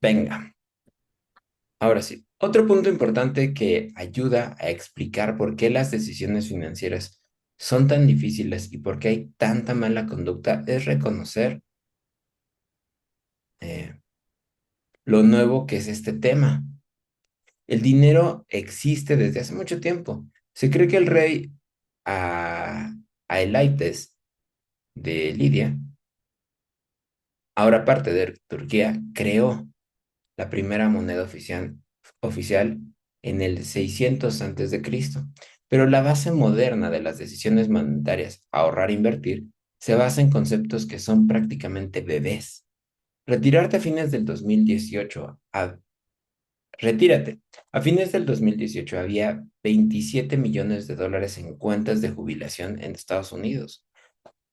Venga, ahora sí. Otro punto importante que ayuda a explicar por qué las decisiones financieras son tan difíciles y por qué hay tanta mala conducta es reconocer eh, lo nuevo que es este tema. El dinero existe desde hace mucho tiempo. Se cree que el rey a, Aelaites de Lidia, ahora parte de Turquía, creó la primera moneda oficial en el 600 antes de Cristo. Pero la base moderna de las decisiones monetarias, ahorrar e invertir, se basa en conceptos que son prácticamente bebés. Retirarte a fines del 2018 Retírate. A fines del 2018 había 27 millones de dólares en cuentas de jubilación en Estados Unidos,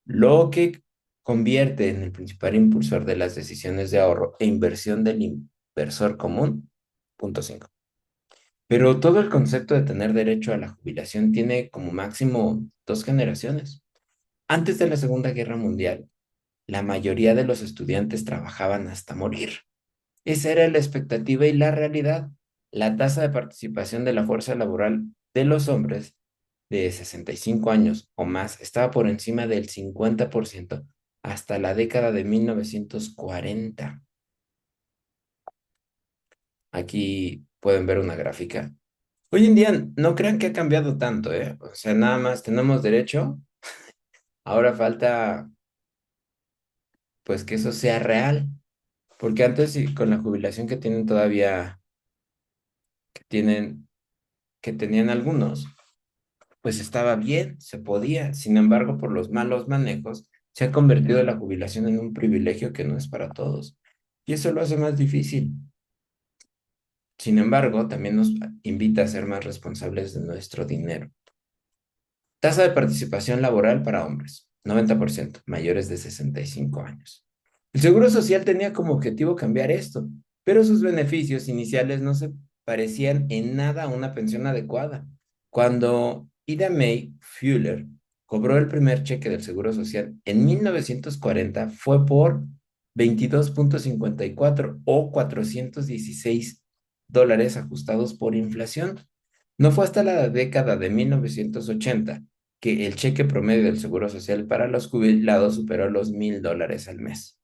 lo que convierte en el principal impulsor de las decisiones de ahorro e inversión del inversor común. Punto 5. Pero todo el concepto de tener derecho a la jubilación tiene como máximo dos generaciones. Antes de la Segunda Guerra Mundial, la mayoría de los estudiantes trabajaban hasta morir. Esa era la expectativa y la realidad. La tasa de participación de la fuerza laboral de los hombres de 65 años o más estaba por encima del 50% hasta la década de 1940. Aquí pueden ver una gráfica. Hoy en día no crean que ha cambiado tanto, ¿eh? O sea, nada más tenemos derecho. Ahora falta, pues, que eso sea real. Porque antes, sí, con la jubilación que tienen todavía, que tienen, que tenían algunos, pues estaba bien, se podía. Sin embargo, por los malos manejos, se ha convertido la jubilación en un privilegio que no es para todos. Y eso lo hace más difícil. Sin embargo, también nos invita a ser más responsables de nuestro dinero. Tasa de participación laboral para hombres, 90%, mayores de 65 años. El Seguro Social tenía como objetivo cambiar esto, pero sus beneficios iniciales no se parecían en nada a una pensión adecuada. Cuando Ida May Fuller cobró el primer cheque del Seguro Social en 1940 fue por 22,54 o 416 dólares ajustados por inflación. No fue hasta la década de 1980 que el cheque promedio del Seguro Social para los jubilados superó los $1,000 al mes,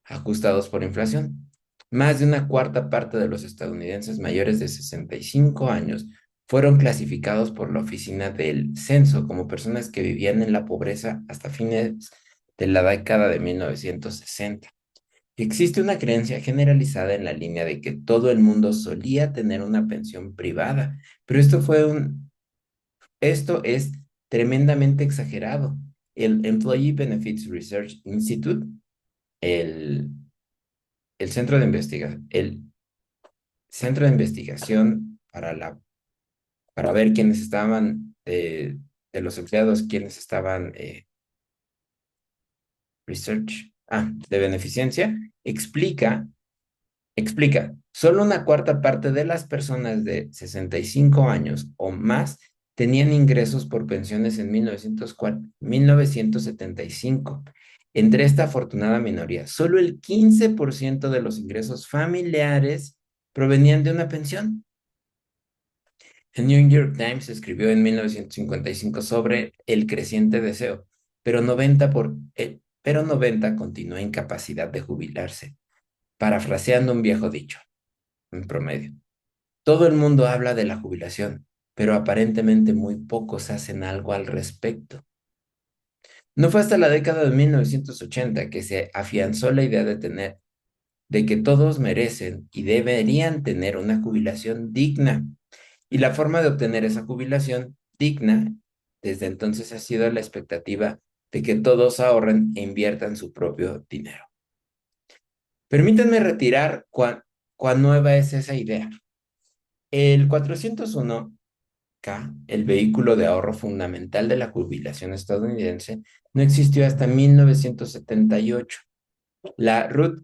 ajustados por inflación. Más de una cuarta parte de los estadounidenses mayores de 65 años fueron clasificados por la Oficina del Censo como personas que vivían en la pobreza hasta fines de la década de 1960. Existe una creencia generalizada en la línea de que todo el mundo solía tener una pensión privada, pero esto es tremendamente exagerado. El Employee Benefits Research Institute, el, el centro de investigación para ver quiénes estaban, de los empleados, quiénes estaban, de beneficencia, explica, solo una cuarta parte de las personas de 65 años o más tenían ingresos por pensiones en 1975. Entre esta afortunada minoría, solo el 15% de los ingresos familiares provenían de una pensión. El New York Times escribió en 1955 sobre el creciente deseo, pero 90 continúa en capacidad de jubilarse, parafraseando un viejo dicho en promedio. Todo el mundo habla de la jubilación, pero aparentemente muy pocos hacen algo al respecto. No fue hasta la década de 1980 que se afianzó la idea de que todos merecen y deberían tener una jubilación digna. Y la forma de obtener esa jubilación digna desde entonces ha sido la expectativa de que todos ahorren e inviertan su propio dinero. Permítanme retirar cuán nueva es esa idea. El 401(k), el vehículo de ahorro fundamental de la jubilación estadounidense, no existió hasta 1978. La Roth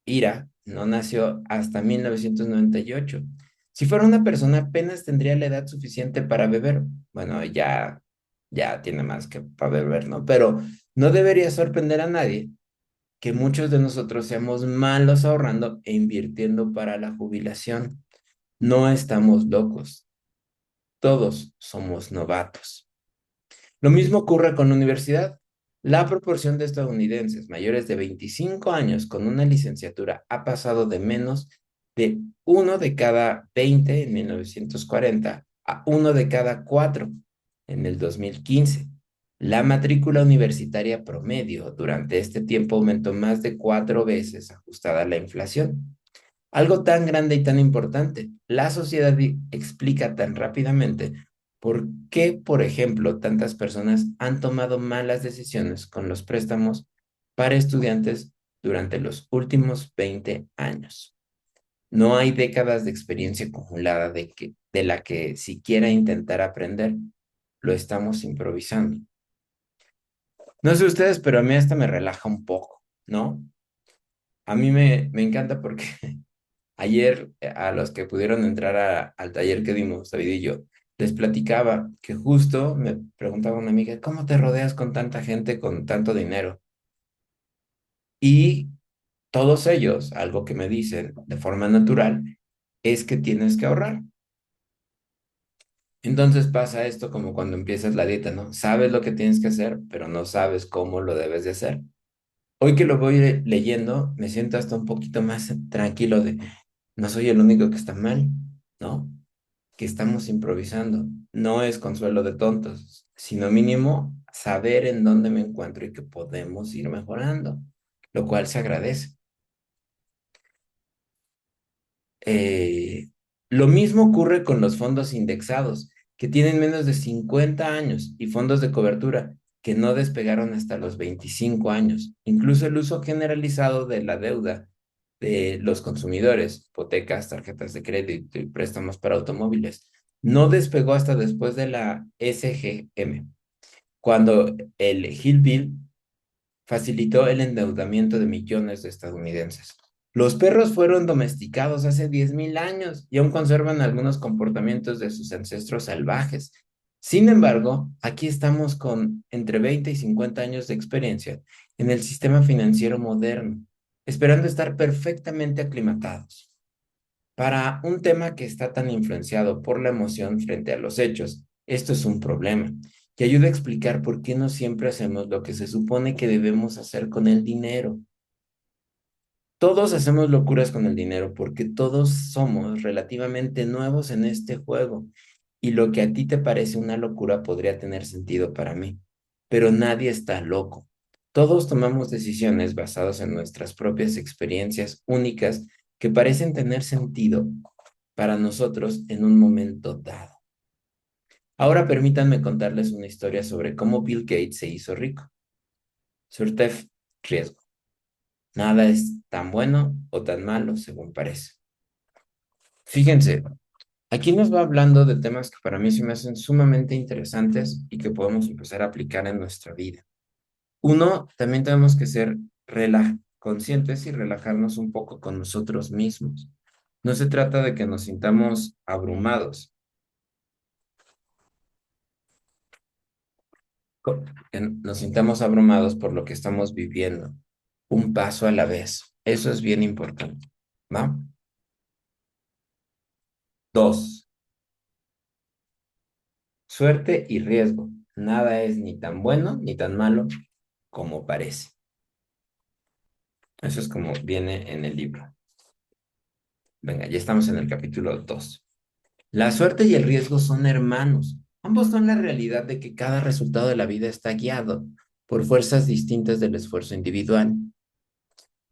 IRA no nació hasta 1998. Si fuera una persona, apenas tendría la edad suficiente para beber. Bueno, ya tiene más que para beber, ¿no? Pero no debería sorprender a nadie que muchos de nosotros seamos malos ahorrando e invirtiendo para la jubilación. No estamos locos, todos somos novatos. Lo mismo ocurre con la universidad. La proporción de estadounidenses mayores de 25 años con una licenciatura ha pasado de menos de uno de cada 20 en 1940 a uno de cada 4 en el 2015. La matrícula universitaria promedio durante este tiempo aumentó más de 4 veces ajustada a la inflación. Algo tan grande y tan importante, la sociedad explica tan rápidamente por qué, por ejemplo, tantas personas han tomado malas decisiones con los préstamos para estudiantes durante los últimos 20 años. No hay décadas de experiencia acumulada de la que siquiera intentar aprender. Lo estamos improvisando. No sé ustedes, pero a mí esta me relaja un poco, ¿no? A mí me encanta porque ayer, a los que pudieron entrar al taller que dimos, David y yo, les platicaba que justo me preguntaba una amiga, ¿cómo te rodeas con tanta gente con tanto dinero? Y todos ellos, algo que me dicen de forma natural, es que tienes que ahorrar. Entonces pasa esto como cuando empiezas la dieta, ¿no? Sabes lo que tienes que hacer, pero no sabes cómo lo debes de hacer. Hoy que lo voy leyendo, me siento hasta un poquito más tranquilo de, no soy el único que está mal, ¿no? Que estamos improvisando. No es consuelo de tontos, sino mínimo saber en dónde me encuentro y que podemos ir mejorando, lo cual se agradece. Eh, lo mismo ocurre con los fondos indexados, que tienen menos de 50 años, y fondos de cobertura, que no despegaron hasta los 25 años. Incluso el uso generalizado de la deuda de los consumidores, hipotecas, tarjetas de crédito y préstamos para automóviles, no despegó hasta después de la SGM, cuando el Hill Bill facilitó el endeudamiento de millones de estadounidenses. Los perros fueron domesticados hace 10.000 años y aún conservan algunos comportamientos de sus ancestros salvajes. Sin embargo, aquí estamos con entre 20 y 50 años de experiencia en el sistema financiero moderno, esperando estar perfectamente aclimatados. Para un tema que está tan influenciado por la emoción frente a los hechos, esto es un problema que ayuda a explicar por qué no siempre hacemos lo que se supone que debemos hacer con el dinero. Todos hacemos locuras con el dinero porque todos somos relativamente nuevos en este juego y lo que a ti te parece una locura podría tener sentido para mí, pero nadie está loco. Todos tomamos decisiones basadas en nuestras propias experiencias únicas que parecen tener sentido para nosotros en un momento dado. Ahora permítanme contarles una historia sobre cómo Bill Gates se hizo rico. Suerte, riesgo. Nada es tan bueno o tan malo según parece. Fíjense, aquí nos va hablando de temas que para mí se me hacen sumamente interesantes y que podemos empezar a aplicar en nuestra vida. Uno, también tenemos que ser conscientes y relajarnos un poco con nosotros mismos. No se trata de que nos sintamos abrumados, que nos sintamos abrumados por lo que estamos viviendo, un paso a la vez. Eso es bien importante, ¿va? Dos, suerte y riesgo. Nada es ni tan bueno ni tan malo como parece. Eso es como viene en el libro. Venga, ya estamos en el capítulo 2. La suerte y el riesgo son hermanos. Ambos son la realidad de que cada resultado de la vida está guiado por fuerzas distintas del esfuerzo individual.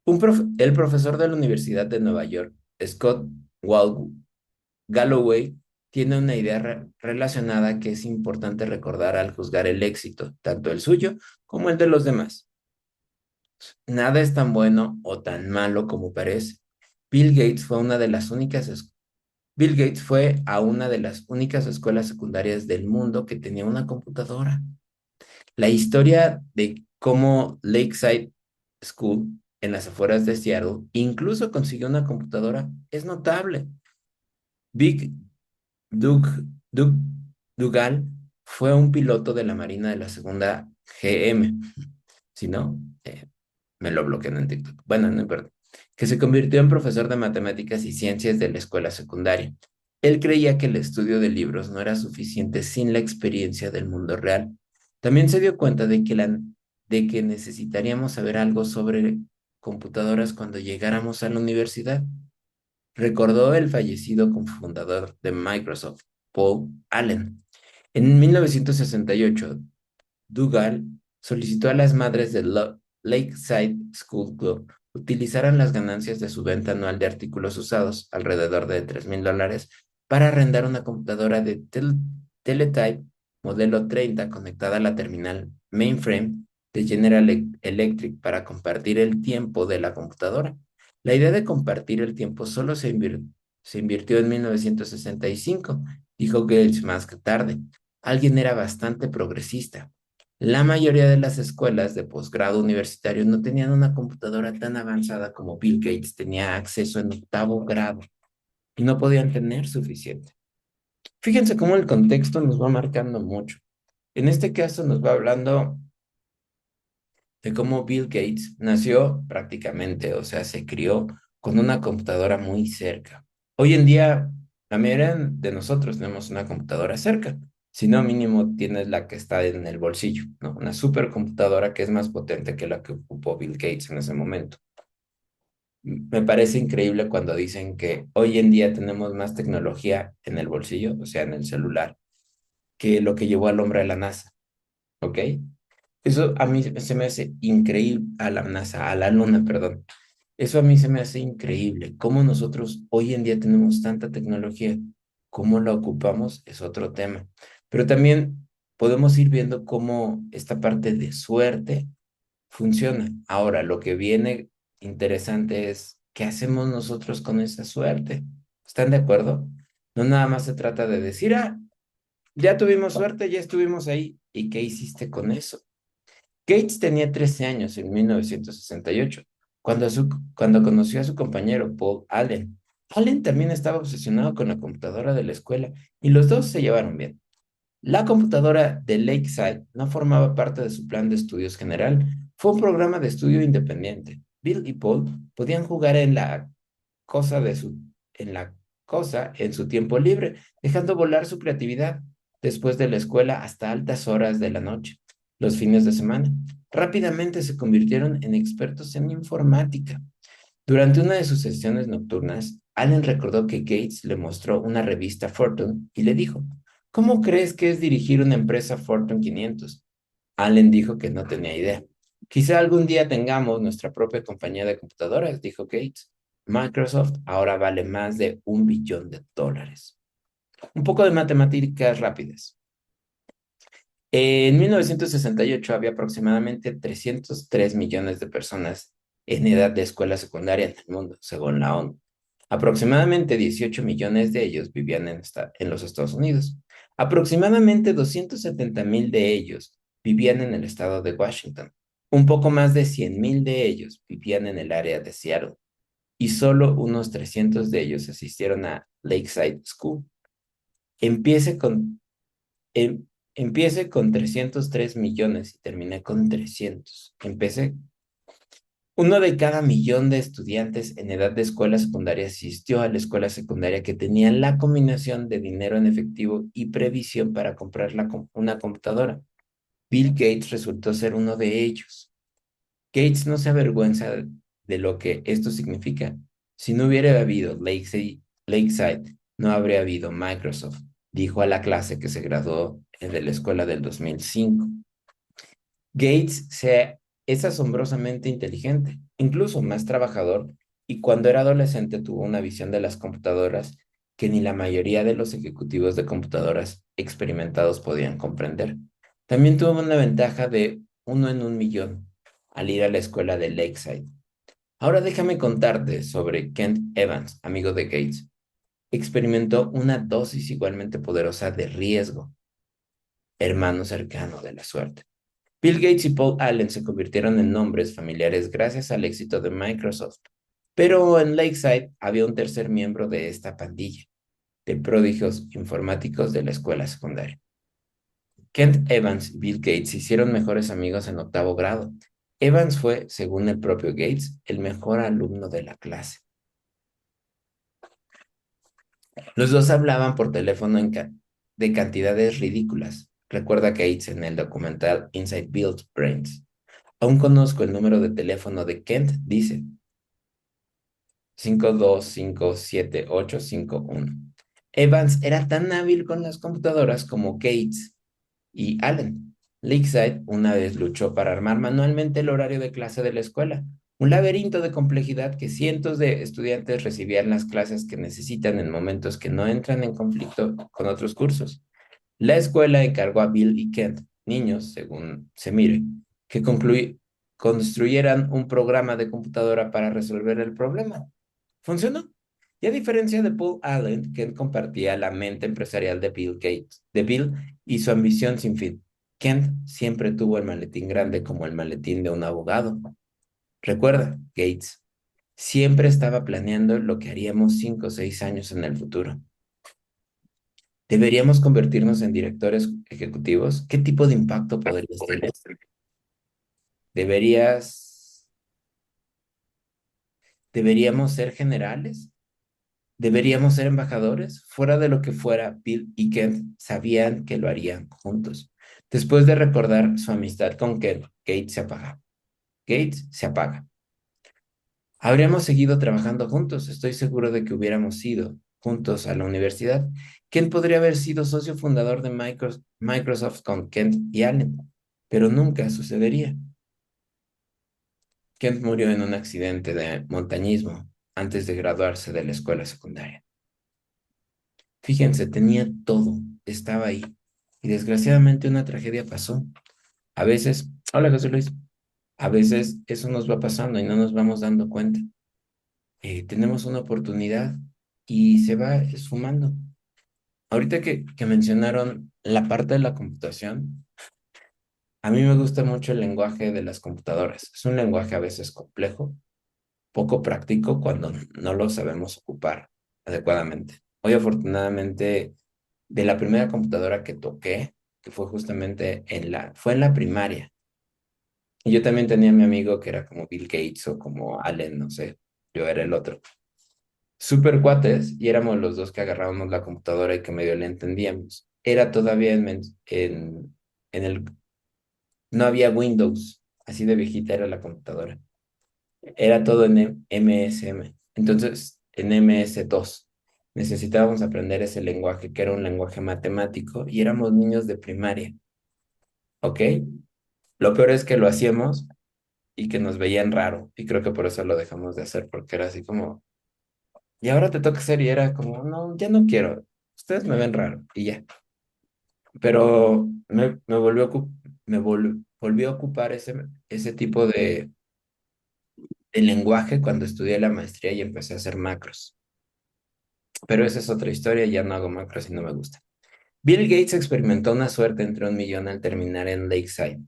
El profesor de la Universidad de Nueva York, Scott Galloway, tiene una idea relacionada que es importante recordar al juzgar el éxito, tanto el suyo como el de los demás. Nada es tan bueno o tan malo como parece. Bill Gates fue una de las únicas Bill Gates fue a una de las únicas escuelas secundarias del mundo que tenía una computadora. La historia de cómo Lakeside School, en las afueras de Seattle, incluso consiguió una computadora es notable. Big Doug, Doug Dougal fue un piloto de la Marina de la Segunda GM, si no, me lo bloquean en TikTok. Bueno, no importa. Que se convirtió en profesor de matemáticas y ciencias de la escuela secundaria. Él creía que el estudio de libros no era suficiente sin la experiencia del mundo real. También se dio cuenta de que necesitaríamos saber algo sobre computadoras cuando llegáramos a la universidad. Recordó el fallecido cofundador de Microsoft, Paul Allen. En 1968, Dougal solicitó a las madres del Lakeside School Club utilizaran las ganancias de su venta anual de artículos usados, alrededor de $3,000, para arrendar una computadora de Teletype modelo 30 conectada a la terminal mainframe de General Electric para compartir el tiempo de la computadora. La idea de compartir el tiempo solo se invirtió en 1965, dijo Gates más tarde. Alguien era bastante progresista. La mayoría de las escuelas de posgrado universitario no tenían una computadora tan avanzada como Bill Gates tenía acceso en octavo grado y no podían tener suficiente. Fíjense cómo el contexto nos va marcando mucho. En este caso nos va hablando de cómo Bill Gates nació prácticamente, o sea, se crió con una computadora muy cerca. Hoy en día, la mayoría de nosotros tenemos una computadora cerca. Si no, mínimo tienes la que está en el bolsillo, ¿no? Una supercomputadora que es más potente que la que ocupó Bill Gates en ese momento. Me parece increíble cuando dicen que hoy en día tenemos más tecnología en el bolsillo, o sea, en el celular, que lo que llevó al hombre a la NASA, ¿ok? Eso a mí se me hace increíble, a la NASA, a la luna, perdón. Eso a mí se me hace increíble. Cómo nosotros hoy en día tenemos tanta tecnología, cómo la ocupamos es otro tema. Pero también podemos ir viendo cómo esta parte de suerte funciona. Ahora, lo que viene interesante es, ¿qué hacemos nosotros con esa suerte? ¿Están de acuerdo? No nada más se trata de decir, ya tuvimos suerte, ya estuvimos ahí. ¿Y qué hiciste con eso? Gates tenía 13 años en 1968, cuando conoció a su compañero Paul Allen. Allen también estaba obsesionado con la computadora de la escuela y los dos se llevaron bien. La computadora de Lakeside no formaba parte de su plan de estudios general, fue un programa de estudio independiente. Bill y Paul podían jugar cosa de su, en la cosa en su tiempo libre, dejando volar su creatividad después de la escuela hasta altas horas de la noche, los fines de semana. Rápidamente se convirtieron en expertos en informática. Durante una de sus sesiones nocturnas, Allen recordó que Gates le mostró una revista Fortune y le dijo, ¿cómo crees que es dirigir una empresa Fortune 500? Allen dijo que no tenía idea. Quizá algún día tengamos nuestra propia compañía de computadoras, dijo Gates. Microsoft ahora vale más de $1 billón. Un poco de matemáticas rápidas. En 1968 había aproximadamente 303 millones de personas en edad de escuela secundaria en el mundo, según la ONU. Aproximadamente 18 millones de ellos vivían en los Estados Unidos. Aproximadamente 270,000 de ellos vivían en el estado de Washington. Un poco más de 100,000 de ellos vivían en el área de Seattle. Y solo unos 300 de ellos asistieron a Lakeside School. Empiece con Em- Empiece con 303 millones y terminé con 300. Empecé. Uno de cada millón de estudiantes en edad de escuela secundaria asistió a la escuela secundaria que tenía la combinación de dinero en efectivo y previsión para comprar una computadora. Bill Gates resultó ser uno de ellos. Gates no se avergüenza de lo que esto significa. Si no hubiera habido Lakeside, no habría habido Microsoft, dijo a la clase que se graduó de la escuela del 2005. Gates es asombrosamente inteligente, incluso más trabajador, y cuando era adolescente tuvo una visión de las computadoras que ni la mayoría de los ejecutivos de computadoras experimentados podían comprender. También tuvo una ventaja de 1 en 1 millón al ir a la escuela de Lakeside. Ahora déjame contarte sobre Kent Evans, amigo de Gates. Experimentó una dosis igualmente poderosa de riesgo, hermano cercano de la suerte. Bill Gates y Paul Allen se convirtieron en nombres familiares gracias al éxito de Microsoft. Pero en Lakeside había un tercer miembro de esta pandilla de prodigios informáticos de la escuela secundaria. Kent Evans y Bill Gates se hicieron mejores amigos en octavo grado. Evans fue, según el propio Gates, el mejor alumno de la clase. Los dos hablaban por teléfono de cantidades ridículas. Recuerda Gates en el documental Inside Built Brains. Aún conozco el número de teléfono de Kent, dice 52578851. Evans era tan hábil con las computadoras como Gates y Allen. Lakeside una vez luchó para armar manualmente el horario de clase de la escuela, un laberinto de complejidad que cientos de estudiantes recibían las clases que necesitan en momentos que no entran en conflicto con otros cursos. La escuela encargó a Bill y Kent, niños, según se mire, que construyeran un programa de computadora para resolver el problema. Funcionó. Y a diferencia de Paul Allen, Kent compartía la mente empresarial de Bill Gates, de Bill y su ambición sin fin. Kent siempre tuvo el maletín grande como el maletín de un abogado. Recuerda, Gates siempre estaba planeando lo que haríamos 5 o 6 años en el futuro. ¿Deberíamos convertirnos en directores ejecutivos? ¿Qué tipo de impacto podrías tener? ¿Deberías, ¿Deberíamos ser generales? ¿Deberíamos ser embajadores? Fuera de lo que fuera, Bill y Kent sabían que lo harían juntos. Después de recordar su amistad con Kent, Gates se apaga. Gates se apaga. Habríamos seguido trabajando juntos. Estoy seguro de que hubiéramos ido juntos a la universidad. Kent podría haber sido socio fundador de Microsoft con Kent y Allen, pero nunca sucedería. Kent murió en un accidente de montañismo antes de graduarse de la escuela secundaria. Fíjense, tenía todo, estaba ahí. Y desgraciadamente una tragedia pasó. A veces, hola José Luis, a veces eso nos va pasando y no nos vamos dando cuenta. Tenemos una oportunidad y se va esfumando. Ahorita que mencionaron la parte de la computación, a mí me gusta mucho el lenguaje de las computadoras. Es un lenguaje a veces complejo, poco práctico cuando no lo sabemos ocupar adecuadamente. Hoy afortunadamente, de la primera computadora que toqué, que fue justamente fue en la primaria. Y yo también tenía a mi amigo que era como Bill Gates o como Allen, no sé, yo era el otro. Súper cuates y éramos los dos que agarrábamos la computadora y que medio le entendíamos. Era todavía en el, no había Windows, así de viejita era la computadora. Era todo en MSM. Entonces, en MS2 necesitábamos aprender ese lenguaje que era un lenguaje matemático y éramos niños de primaria, ¿ok? Lo peor es que lo hacíamos y que nos veían raro y creo que por eso lo dejamos de hacer porque era así como, y ahora te toca hacer y era como, no, ya no quiero, ustedes me ven raro y ya. Pero volvió a ocupar ese tipo de lenguaje cuando estudié la maestría y empecé a hacer macros. Pero esa es otra historia, ya no hago macros y no me gusta. Bill Gates experimentó una suerte entre 1 millón al terminar en Lakeside.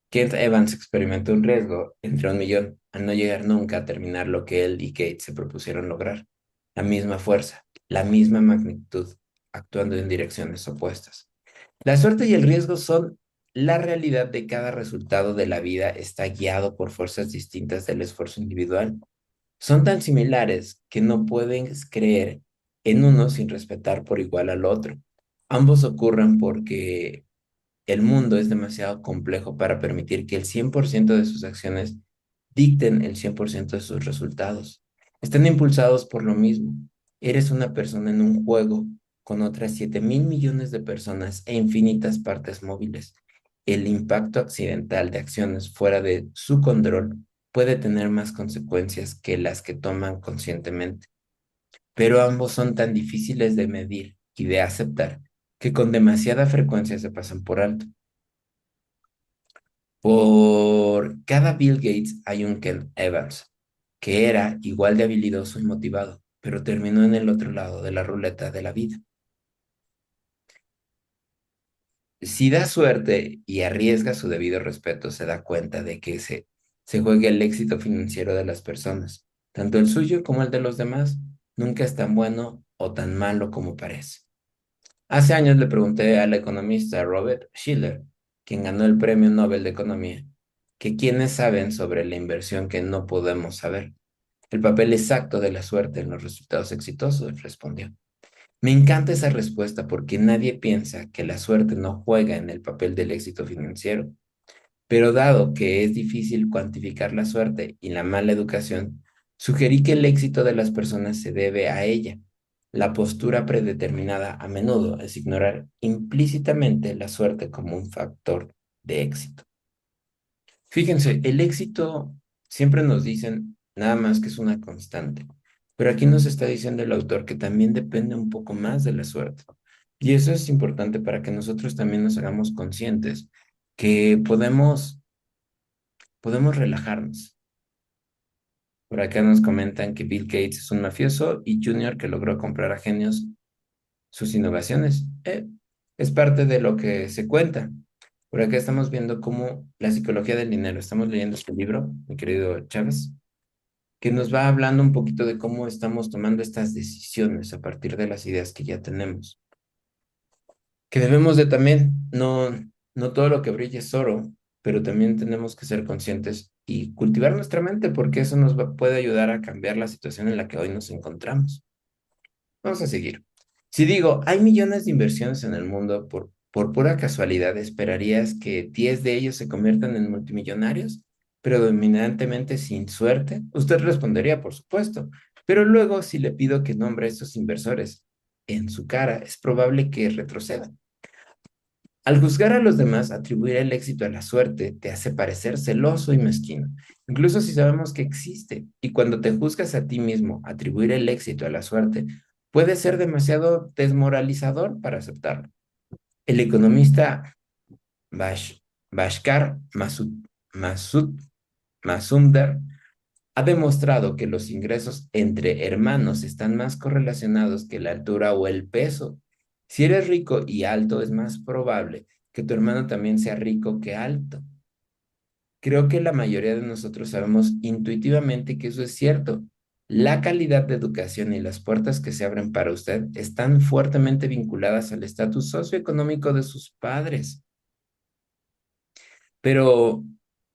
Kent Evans experimentó un riesgo entre 1 millón al no llegar nunca a terminar lo que él y Gates se propusieron lograr. La misma fuerza, la misma magnitud, actuando en direcciones opuestas. La suerte y el riesgo son la realidad de cada resultado de la vida está guiado por fuerzas distintas del esfuerzo individual. Son tan similares que no puedes creer en uno sin respetar por igual al otro. Ambos ocurren porque el mundo es demasiado complejo para permitir que el 100% de sus acciones dicten el 100% de sus resultados. Están impulsados por lo mismo. Eres una persona en un juego con otras 7.000 millones de personas e infinitas partes móviles. El impacto accidental de acciones fuera de su control puede tener más consecuencias que las que toman conscientemente, pero ambos son tan difíciles de medir y de aceptar que con demasiada frecuencia se pasan por alto. Por cada Bill Gates hay un Ken Evans, que era igual de habilidoso y motivado, pero terminó en el otro lado de la ruleta de la vida. Si da suerte y arriesga su debido respeto, se da cuenta de que se juega el éxito financiero de las personas, tanto el suyo como el de los demás. Nunca es tan bueno o tan malo como parece. Hace años le pregunté al economista Robert Schiller, quien ganó el Premio Nobel de Economía, que quienes saben sobre la inversión que no podemos saber. El papel exacto de la suerte en los resultados exitosos, respondió. Me encanta esa respuesta porque nadie piensa que la suerte no juega en el papel del éxito financiero. Pero dado que es difícil cuantificar la suerte y la mala educación, sugerí que el éxito de las personas se debe a ella. La postura predeterminada a menudo es ignorar implícitamente la suerte como un factor de éxito. Fíjense, el éxito siempre nos dicen nada más que es una constante, pero aquí nos está diciendo el autor que también depende un poco más de la suerte. Y eso es importante para que nosotros también nos hagamos conscientes que podemos relajarnos. Por acá nos comentan que Bill Gates es un mafioso y Junior que logró comprar a genios sus innovaciones. Es parte de lo que se cuenta. Por acá estamos viendo cómo la psicología del dinero. Estamos leyendo este libro, mi querido Chávez, que nos va hablando un poquito de cómo estamos tomando estas decisiones a partir de las ideas que ya tenemos. Que debemos de también, no todo lo que brilla es oro, pero también tenemos que ser conscientes y cultivar nuestra mente porque eso puede ayudar a cambiar la situación en la que hoy nos encontramos. Vamos a seguir. Si digo, hay millones de inversiones en el mundo, por pura casualidad, ¿esperarías que 10 de ellos se conviertan en multimillonarios, predominantemente sin suerte? Usted respondería, por supuesto. Pero luego, si le pido que nombre a estos inversores en su cara, es probable que retroceda. Al juzgar a los demás, atribuir el éxito a la suerte te hace parecer celoso y mezquino, incluso si sabemos que existe. Y cuando te juzgas a ti mismo, atribuir el éxito a la suerte puede ser demasiado desmoralizador para aceptarlo. El economista Bash, Bhaskar Mazumdar ha demostrado que los ingresos entre hermanos están más correlacionados que la altura o el peso. Si eres rico y alto, es más probable que tu hermano también sea rico que alto. Creo que la mayoría de nosotros sabemos intuitivamente que eso es cierto. La calidad de educación y las puertas que se abren para usted están fuertemente vinculadas al estatus socioeconómico de sus padres. Pero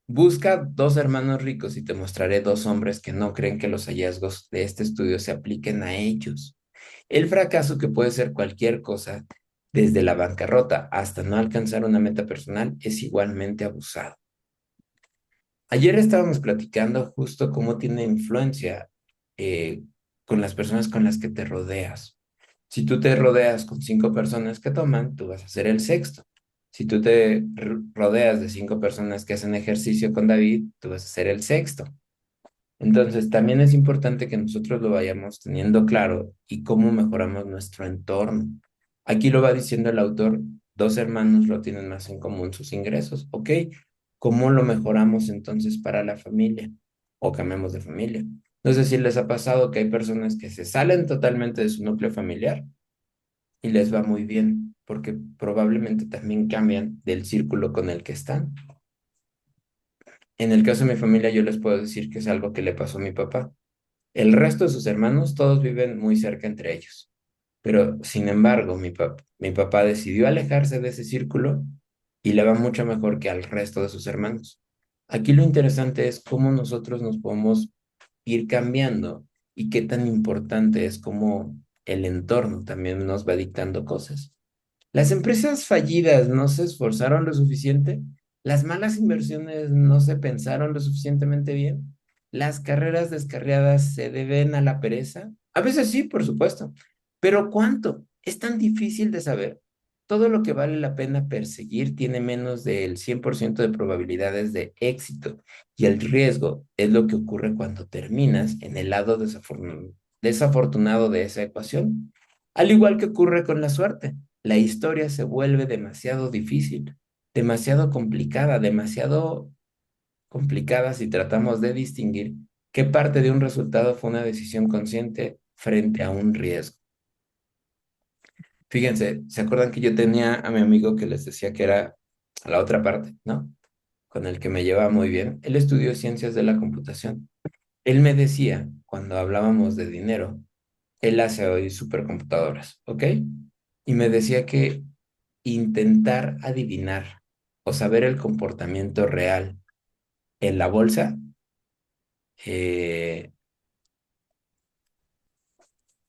busca dos hermanos ricos y te mostraré dos hombres que no creen que los hallazgos de este estudio se apliquen a ellos. El fracaso, que puede ser cualquier cosa, desde la bancarrota hasta no alcanzar una meta personal, es igualmente abusado. Ayer estábamos platicando justo cómo tiene influencia eh, con las personas con las que te rodeas. Si tú te rodeas con 5 personas que toman, tú vas a ser el sexto. Si tú te rodeas de 5 personas que hacen ejercicio con David, tú vas a ser el sexto. Entonces, también es importante que nosotros lo vayamos teniendo claro y cómo mejoramos nuestro entorno. Aquí lo va diciendo el autor, dos hermanos lo tienen más en común sus ingresos. Ok, ¿cómo lo mejoramos entonces para la familia? O cambiamos de familia. No sé si les ha pasado que hay personas que se salen totalmente de su núcleo familiar y les va muy bien, porque probablemente también cambian del círculo con el que están. En el caso de mi familia, yo les puedo decir que es algo que le pasó a mi papá. El resto de sus hermanos, todos viven muy cerca entre ellos. Pero, sin embargo, mi papá decidió alejarse de ese círculo y le va mucho mejor que al resto de sus hermanos. Aquí lo interesante es cómo nosotros nos podemos ir cambiando y qué tan importante es cómo el entorno también nos va dictando cosas. Las empresas fallidas no se esforzaron lo suficiente, las malas inversiones no se pensaron lo suficientemente bien, las carreras descarriadas se deben a la pereza. A veces sí, por supuesto, pero ¿cuánto? Es tan difícil de saber. Todo lo que vale la pena perseguir tiene menos del 100% de probabilidades de éxito y el riesgo es lo que ocurre cuando terminas en el lado desafortunado de esa ecuación. Al igual que ocurre con la suerte, la historia se vuelve demasiado difícil, demasiado complicada si tratamos de distinguir qué parte de un resultado fue una decisión consciente frente a un riesgo. Fíjense, ¿se acuerdan que yo tenía a mi amigo que les decía que era a la otra parte, ¿no? Con el que me llevaba muy bien. Él estudió ciencias de la computación. Él me decía, cuando hablábamos de dinero, él hace hoy supercomputadoras, ¿ok? Y me decía que intentar adivinar o saber el comportamiento real en la bolsa, eh,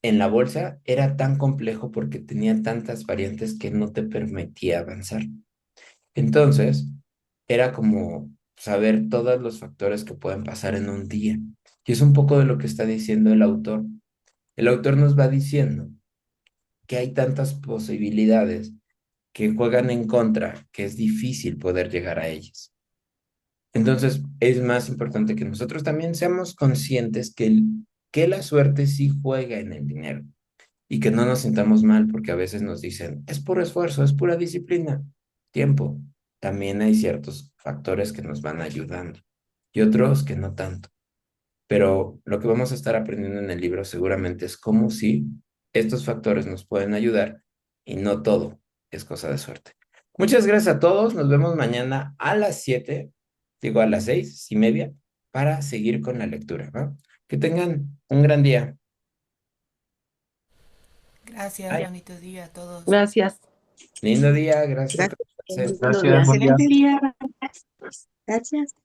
en la bolsa era tan complejo porque tenía tantas variantes que no te permitía avanzar. Entonces, era como saber todos los factores que pueden pasar en un día. Y es un poco de lo que está diciendo el autor. El autor nos va diciendo que hay tantas posibilidades que juegan en contra, que es difícil poder llegar a ellas. Entonces, es más importante que nosotros también seamos conscientes que la suerte sí juega en el dinero y que no nos sintamos mal porque a veces nos dicen, es puro esfuerzo, es pura disciplina, tiempo. También hay ciertos factores que nos van ayudando y otros que no tanto. Pero lo que vamos a estar aprendiendo en el libro seguramente es cómo sí estos factores nos pueden ayudar y no todo es cosa de suerte. Muchas gracias a todos. Nos vemos mañana a las 7, digo a las 6:30, para seguir con la lectura, ¿va? Que tengan un gran día. Gracias, Ay, bonito día a todos. Gracias. lindo día. Gracias por Gracias. conectarse. Lindo día. Excelente día. Gracias.